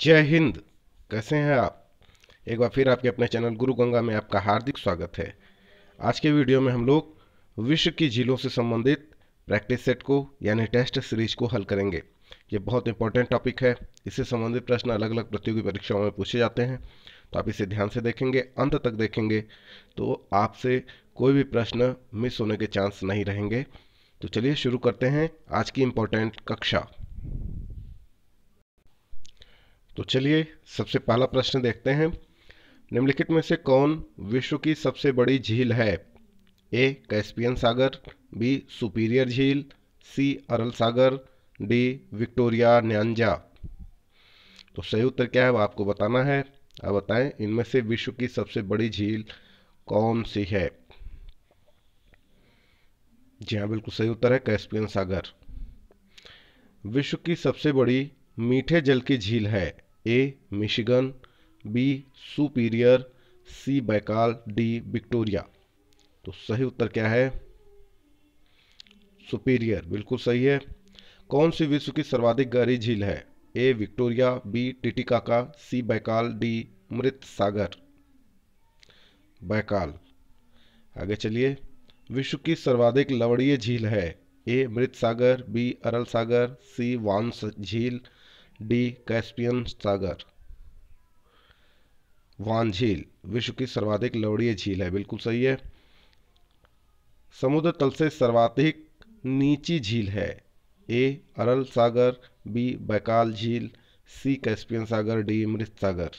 जय हिंद। कैसे हैं आप? एक बार फिर आपके अपने चैनल गुरु गंगा में आपका हार्दिक स्वागत है। आज के वीडियो में हम लोग विश्व की झीलों से संबंधित प्रैक्टिस सेट को यानी टेस्ट सीरीज को हल करेंगे। ये बहुत इंपॉर्टेंट टॉपिक है। इससे संबंधित प्रश्न अलग अलग प्रतियोगी परीक्षाओं में पूछे जाते हैं, तो आप इसे ध्यान से देखेंगे, अंत तक देखेंगे तो आपसे कोई भी प्रश्न मिस होने के चांस नहीं रहेंगे। तो चलिए शुरू करते हैं आज की इम्पोर्टेंट कक्षा। तो चलिए सबसे पहला प्रश्न देखते हैं। निम्नलिखित में से कौन विश्व की सबसे बड़ी झील है? ए कैस्पियन सागर, बी सुपीरियर झील, सी अरल सागर, डी विक्टोरिया न्यांजा। तो सही उत्तर क्या है वो आपको बताना है। अब बताएं इनमें से विश्व की सबसे बड़ी झील कौन सी है? जी हाँ, बिल्कुल सही उत्तर है कैस्पियन सागर। विश्व की सबसे बड़ी मीठे जल की झील है? A Michigan, B Superior, C Baikal, D Victoria. तो सही उत्तर क्या है? सुपीरियर, बिल्कुल सही है। कौन सी विश्व की सर्वाधिक गहरी झील है? ए विक्टोरिया, बी टिटिकाका, सी बैकाल, डी मृत सागर। बैकाल। आगे चलिए। विश्व की सर्वाधिक लवणीय झील है? ए मृत सागर, बी अरल सागर, सी वांस झील, डी कैस्पियन सागर। वान झील विश्व की सर्वाधिक लवणीय झील है, बिल्कुल सही है। समुद्र तल से सर्वाधिक नीची झील है? ए अरल सागर, बी बैकाल झील, सी कैस्पियन सागर, डी मृत सागर।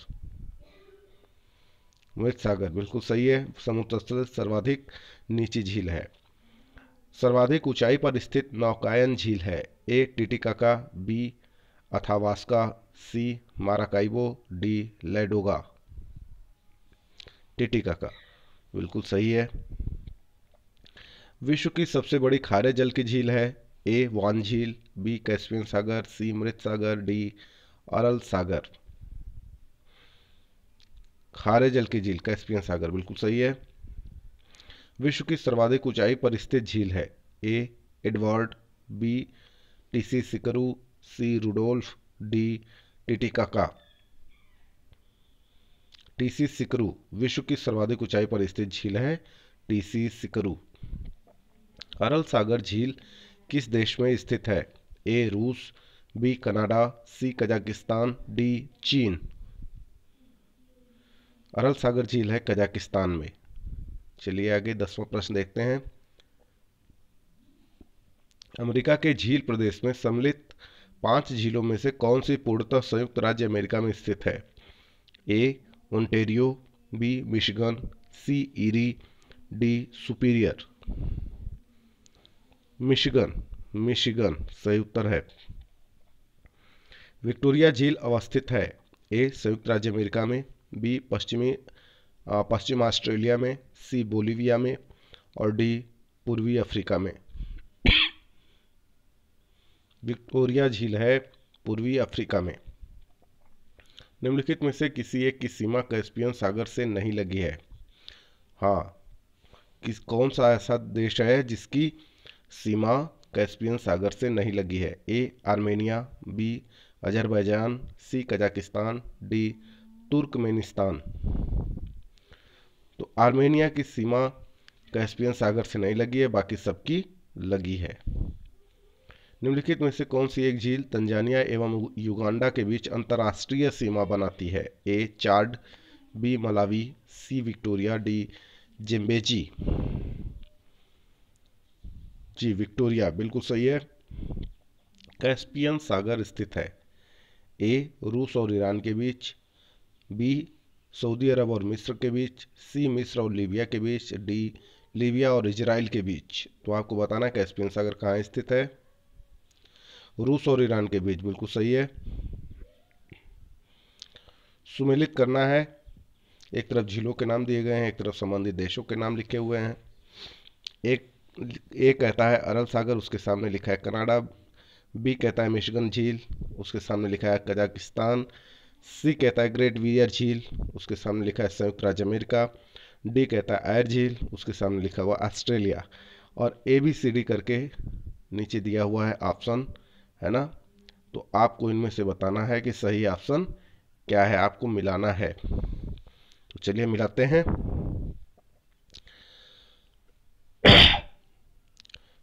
मृत सागर बिल्कुल सही है, समुद्र तल से सर्वाधिक नीची झील है। सर्वाधिक ऊंचाई पर स्थित नौकायन झील है? ए टिटिकाका, बी अथावास्का, सी माराकाइबो, डी लेडोगा। टिटिकाका बिल्कुल सही है। विश्व की सबसे बड़ी खारे जल की झील है? ए वान झील, बी कैस्पियन सागर, सी मृत सागर, डी अरल सागर। खारे जल की झील कैस्पियन सागर बिल्कुल सही है। विश्व की सर्वाधिक ऊंचाई पर स्थित झील है? ए एडवर्ड, बी टीसी सिकरू, सी रुडोल्फ, डी टिटिकाका। टीसी सिकरू विश्व की सर्वाधिक ऊंचाई पर स्थित झील है, टीसी सिकरू। अरल सागर झील किस देश में स्थित है? ए रूस, बी कनाडा, सी कजाकिस्तान, डी चीन। अरल सागर झील है कजाकिस्तान में। चलिए आगे 10वां प्रश्न देखते हैं। अमेरिका के झील प्रदेश में सम्मिलित 5 झीलों में से कौन सी पूर्णतः संयुक्त राज्य अमेरिका में स्थित है? A Ontario, B Michigan, C Erie, D Superior. Michigan, Michigan सही उत्तर है। विक्टोरिया झील अवस्थित है? ए संयुक्त राज्य अमेरिका में, बी पश्चिम ऑस्ट्रेलिया में, सी बोलीविया में, और डी पूर्वी अफ्रीका में। विक्टोरिया झील है पूर्वी अफ्रीका में। निम्नलिखित में से किसी एक की सीमा कैस्पियन सागर से नहीं लगी है? हाँ, कौन सा ऐसा देश है जिसकी सीमा कैस्पियन सागर से नहीं लगी है? ए आर्मेनिया, बी अजरबैजान, सी कजाकिस्तान, डी तुर्कमेनिस्तान। तो आर्मेनिया की सीमा कैस्पियन सागर से नहीं लगी है, बाकी सबकी लगी है। निम्नलिखित में से कौन सी एक झील तंजानिया एवं युगांडा के बीच अंतर्राष्ट्रीय सीमा बनाती है? A Chad, B Malawi, C Victoria, D Zambezi. जी विक्टोरिया बिल्कुल सही है। कैस्पियन सागर स्थित है? ए रूस और ईरान के बीच, बी सऊदी अरब और मिस्र के बीच, सी मिस्र और लीबिया के बीच, डी लीबिया और इजराइल के बीच। तो आपको बताना है कैस्पियन सागर कहाँ स्थित है। रूस और ईरान के बीच, बिल्कुल सही है। सुमेलित करना है। एक तरफ झीलों के नाम दिए गए हैं, एक तरफ संबंधित देशों के नाम लिखे हुए हैं। एक कहता है अरल सागर, उसके सामने लिखा है कनाडा। बी कहता है मिशिगन झील, उसके सामने लिखा है कजाकिस्तान। सी कहता है ग्रेट वियर झील, उसके सामने लिखा है संयुक्त राज्य अमेरिका। डी कहता है आयर झील, उसके सामने लिखा हुआ ऑस्ट्रेलिया। और ए बी सी डी करके नीचे दिया हुआ है ऑप्शन, है ना। तो आपको इनमें से बताना है कि सही ऑप्शन क्या है आपको मिलाना है। तो चलिए मिलाते हैं।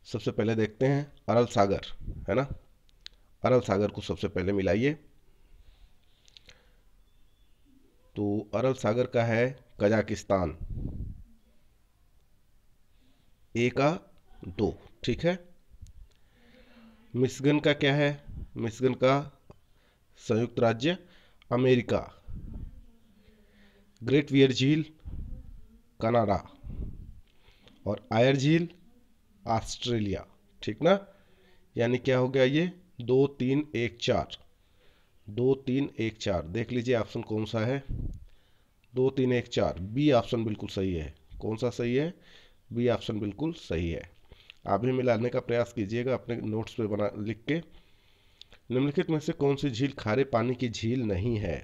सबसे पहले देखते हैं अरल सागर, है ना। अरल सागर को सबसे पहले मिलाइए। तो अरल सागर का है कजाकिस्तान, ए का 2, ठीक है। मिशिगन का क्या है, मिशिगन का संयुक्त राज्य अमेरिका। ग्रेट बियर झील कनाडा, और आयर झील ऑस्ट्रेलिया, ठीक ना। यानी क्या हो गया ये 2 3 1 4, 2 3 1 4। देख लीजिए ऑप्शन कौन सा है, 2 3 1 4, बी ऑप्शन बिल्कुल सही है। कौन सा सही है, बी ऑप्शन बिल्कुल सही है। आप भी मिलाने का प्रयास कीजिएगा अपने नोट्स पे बना लिख के। निम्नलिखित में से कौन सी झील खारे पानी की झील नहीं है,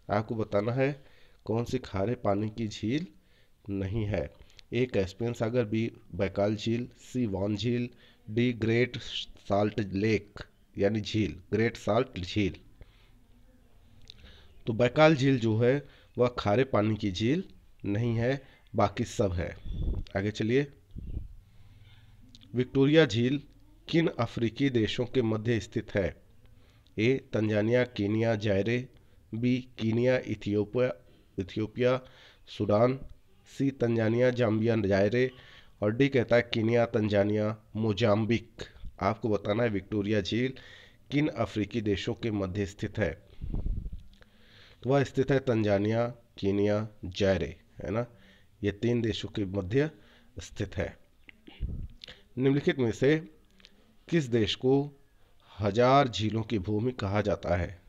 आपको बताना है कौन सी खारे पानी की झील नहीं है। ए कैस्पियन सागर, बी बैकाल झील, सी वान झील, डी ग्रेट साल्ट लेक यानी झील, ग्रेट साल्ट झील। तो बैकाल झील जो है वह खारे पानी की झील नहीं है, बाकी सब है। आगे चलिए। विक्टोरिया झील किन अफ्रीकी देशों के मध्य स्थित है। A Tanzania, Kenya, Zaire, B Kenya, Ethiopia, Sudan, C Tanzania, Zambia, Zaire, और डी कहता है कीनिया, तंजानिया, मोजाम्बिक। आपको बताना है विक्टोरिया झील किन अफ्रीकी देशों के मध्य स्थित है। तो वह स्थित है तंजानिया, कीनिया, जायरे, है ना। ये 3 देशों के मध्य स्थित है। निम्नलिखित में से किस देश को 1000 झीलों की भूमि कहा जाता है।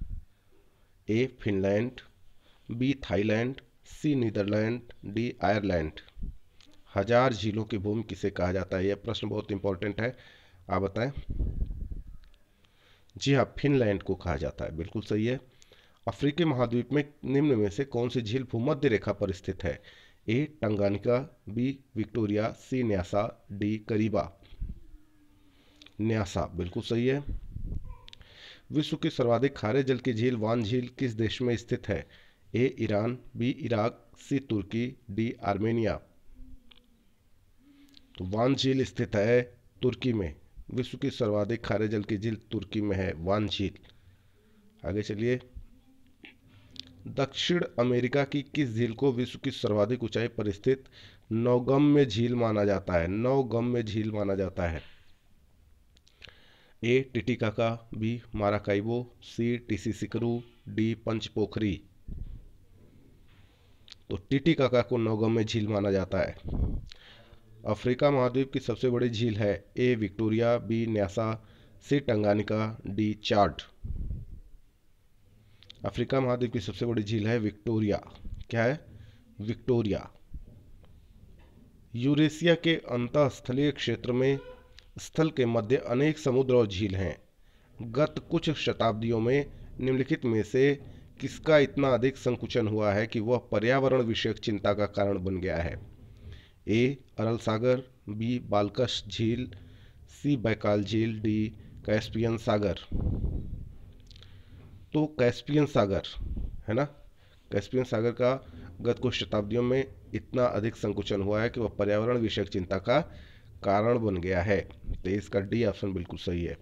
ए फिनलैंड, बी थाईलैंड, सी नीदरलैंड, डी आयरलैंड। 1000 झीलों की भूमि किसे कहा जाता है, यह प्रश्न बहुत इंपॉर्टेंट है, आप बताएं। जी हाँ, फिनलैंड को कहा जाता है, बिल्कुल सही है। अफ्रीकी महाद्वीप में निम्न में से कौन सी झील भूमध्य रेखा पर स्थित है। ए टंगानिका, बी विक्टोरिया, सी न्यासा, डी करीबा। न्यासा बिल्कुल सही है। विश्व की सर्वाधिक खारे जल की झील वान झील किस देश में स्थित है। ए ईरान, बी इराक, सी तुर्की, डी आर्मेनिया। तो वान झील स्थित है तुर्की में। विश्व की सर्वाधिक खारे जल की झील तुर्की में है, वान झील। आगे चलिए। दक्षिण अमेरिका की किस झील को विश्व की सर्वाधिक ऊंचाई पर स्थित नौगम्य झील माना जाता है। नौगम्य झील माना जाता है। ए टिटिकाका, बी माराकाइबो, सी टिसिसिकरू, डी पंचपोखरी। तो टिटिकाका को नौगम्य झील माना जाता है। अफ्रीका महाद्वीप की सबसे बड़ी झील है। ए विक्टोरिया, बी न्यासा, सी टंगानिका, डी चाड। अफ्रीका महाद्वीप की सबसे बड़ी झील है विक्टोरिया। क्या है, विक्टोरिया। यूरेशिया के अंतःस्थलीय क्षेत्र में स्थल के मध्य अनेक समुद्र और झील हैं। गत कुछ शताब्दियों में निम्नलिखित में से किसका इतना अधिक संकुचन हुआ है कि वह पर्यावरण विषयक चिंता का कारण बन गया है। ए अरल सागर, बी बाल्कश झील, सी बैकाल झील, डी कैस्पियन सागर। तो कैस्पियन सागर, है ना, कैस्पियन सागर का गत कुछ शताब्दियों में इतना अधिक संकुचन हुआ है कि वह पर्यावरण विषयक चिंता का कारण बन गया है। तो इसका डी ऑप्शन बिल्कुल सही है।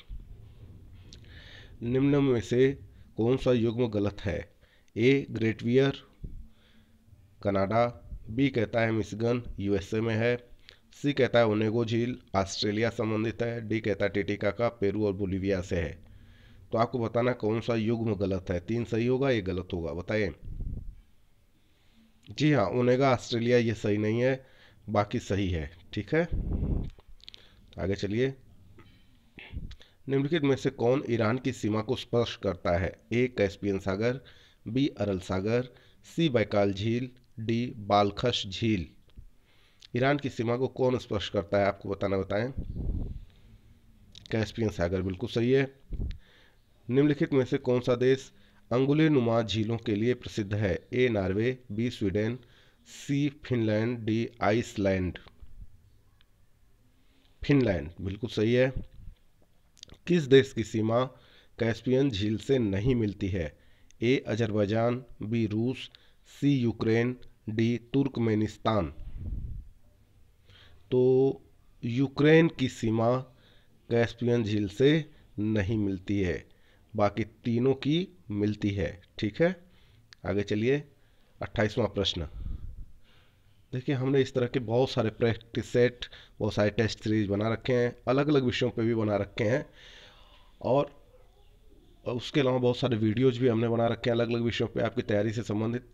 निम्न में से कौन सा युग्म गलत है। A great bear Canada, B कहता है मिशिगन यूएसए में है, सी कहता है ओनेगो झील ऑस्ट्रेलिया संबंधित है, डी कहता है टिटिकाका पेरू और बोलिविया से है। तो आपको बताना कौन सा युग्म गलत है। 3 सही होगा, ये गलत होगा, बताइए। जी हाँ, ओनेगा ऑस्ट्रेलिया ये सही नहीं है, बाकी सही है, ठीक है। आगे चलिए। निम्नलिखित में से कौन ईरान की सीमा को स्पर्श करता है। ए कैस्पियन सागर, बी अरल सागर, सी बैकाल झील, डी बाल्खश झील। ईरान की सीमा को कौन स्पर्श करता है, आपको बताना, बताएं। कैस्पियन सागर बिल्कुल सही है। निम्नलिखित में से कौन सा देश अंगुली नुमा झीलों के लिए प्रसिद्ध है। A Norway, B Sweden, C Finland, D Iceland. Finland बिल्कुल सही है। किस देश की सीमा कैस्पियन झील से नहीं मिलती है। ए अजरबैजान, बी रूस, सी यूक्रेन, डी तुर्कमेनिस्तान। तो यूक्रेन की सीमा कैस्पियन झील से नहीं मिलती है, बाकी तीनों की मिलती है। ठीक है, आगे चलिए 28वां प्रश्न। देखिए, हमने इस तरह के बहुत सारे प्रैक्टिस सेट, बहुत सारे टेस्ट सीरीज बना रखे हैं, अलग अलग विषयों पे भी बना रखे हैं, और उसके अलावा बहुत सारे वीडियोज भी हमने बना रखे हैं अलग अलग विषयों पे आपकी तैयारी से संबंधित।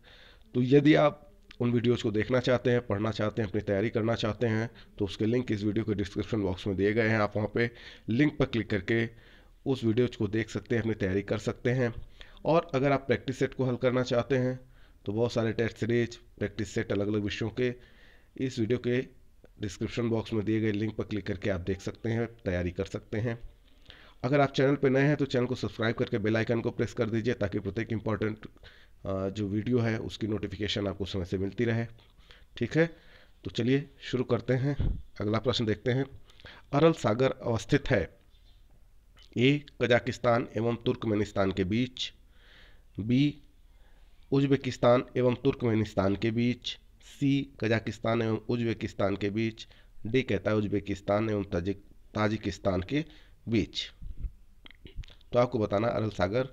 तो यदि आप उन वीडियोज़ को देखना चाहते हैं, पढ़ना चाहते हैं, अपनी तैयारी करना चाहते हैं, तो उसके लिंक इस वीडियो के डिस्क्रिप्शन बॉक्स में दिए गए हैं। आप वहाँ पे लिंक पर क्लिक करके उस वीडियोज़ को देख सकते हैं, अपनी तैयारी कर सकते हैं। और अगर आप प्रैक्टिस सेट को हल करना चाहते हैं तो बहुत सारे टेस्ट सीरीज, प्रैक्टिस सेट अलग अलग विषयों के इस वीडियो के डिस्क्रिप्शन बॉक्स में दिए गए लिंक पर क्लिक करके आप देख सकते हैं, तैयारी कर सकते हैं। अगर आप चैनल पर नए हैं तो चैनल को सब्सक्राइब करके बेल आइकन को प्रेस कर दीजिए, ताकि प्रत्येक इंपॉर्टेंट जो वीडियो है उसकी नोटिफिकेशन आपको समय से मिलती रहे। ठीक है, तो चलिए शुरू करते हैं। अगला प्रश्न देखते हैं। अरल सागर अवस्थित है ए कजाकिस्तान एवं तुर्कमेनिस्तान के बीच, बी उज्बेकिस्तान एवं तुर्कमेनिस्तान के बीच, सी कजाकिस्तान एवं उज्बेकिस्तान के बीच, डी कहता है उज्बेकिस्तान एवं ताजिकिस्तान के बीच। तो आपको बताना अरल सागर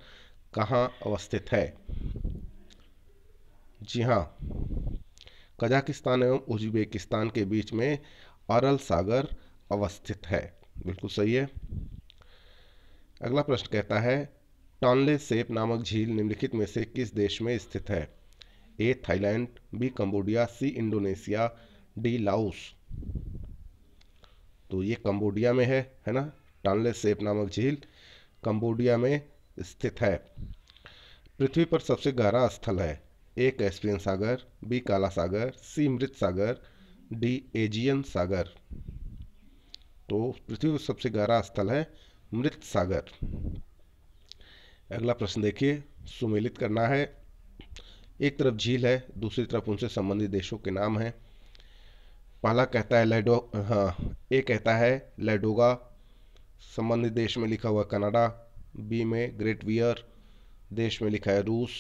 कहाँ अवस्थित है। जी हाँ, कजाकिस्तान एवं उज्बेकिस्तान के बीच में अरल सागर अवस्थित है, बिल्कुल सही है। अगला प्रश्न कहता है टॉनले सैप नामक झील निम्नलिखित में से किस देश में स्थित है। A Thailand, B Cambodia, C Indonesia, D Laos. तो ये कंबोडिया में है ना। टॉनले सैप नामक झील कंबोडिया में स्थित है। पृथ्वी पर सबसे गहरा स्थल है। ए कैस्पियन सागर, बी काला सागर, सी मृत सागर, डी एजियन सागर। तो पृथ्वी पर सबसे गहरा स्थल है मृत सागर। अगला प्रश्न देखिए, सुमेलित करना है। एक तरफ झील है, दूसरी तरफ उनसे संबंधित देशों के नाम हैं। पहला कहता है ए कहता है लैडोगा, संबंधित देश में लिखा हुआ कनाडा, बी में ग्रेट वियर, देश में लिखा है रूस,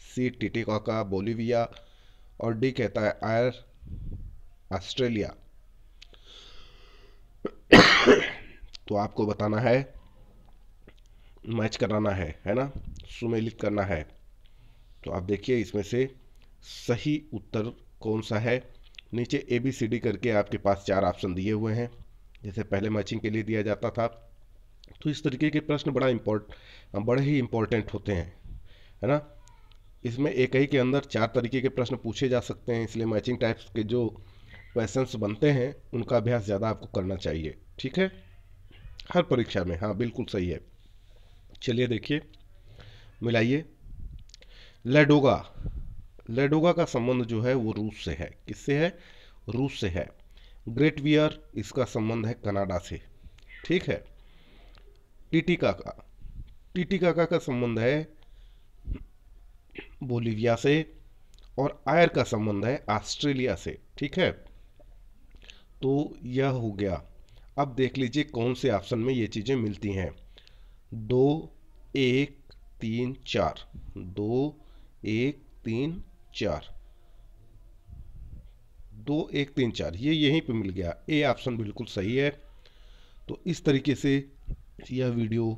सी टिटिकाका बोलिविया, और डी कहता है आयर ऑस्ट्रेलिया। तो आपको बताना है, मैच कराना है ना, सुमेलित करना है। तो आप देखिए इसमें से सही उत्तर कौन सा है। नीचे ABCD करके आपके पास 4 ऑप्शन दिए हुए हैं, जैसे पहले मैचिंग के लिए दिया जाता था। तो इस तरीके के प्रश्न बड़े ही इम्पोर्टेंट होते हैं, है ना। इसमें एक ही के अंदर 4 तरीके के प्रश्न पूछे जा सकते हैं, इसलिए मैचिंग टाइप्स के जो क्वेश्चंस बनते हैं उनका अभ्यास ज़्यादा आपको करना चाहिए। ठीक है, हर परीक्षा में। हाँ, बिल्कुल सही है। चलिए देखिए, मिलाइए। लैडोगा का संबंध जो है वो रूस से है। किससे है? रूस से है। ग्रेट वियर, इसका संबंध है कनाडा से। ठीक है। टिटिकाका का संबंध है बोलिविया से, और आयर का संबंध है ऑस्ट्रेलिया से। ठीक है, तो यह हो गया। अब देख लीजिए कौन से ऑप्शन में ये चीज़ें मिलती हैं। 2 1 3 4, 2 1 3 4, 2 1 3 4, ये यहीं पे मिल गया। ए ऑप्शन बिल्कुल सही है। तो इस तरीके से यह वीडियो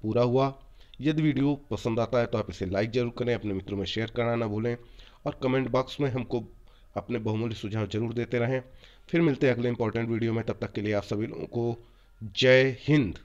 पूरा हुआ। यदि वीडियो पसंद आता है तो आप इसे लाइक ज़रूर करें, अपने मित्रों में शेयर करना ना भूलें, और कमेंट बॉक्स में हमको अपने बहुमूल्य सुझाव जरूर देते रहें। फिर मिलते हैं अगले इंपॉर्टेंट वीडियो में। तब तक के लिए आप सभी लोगों को जय हिंद।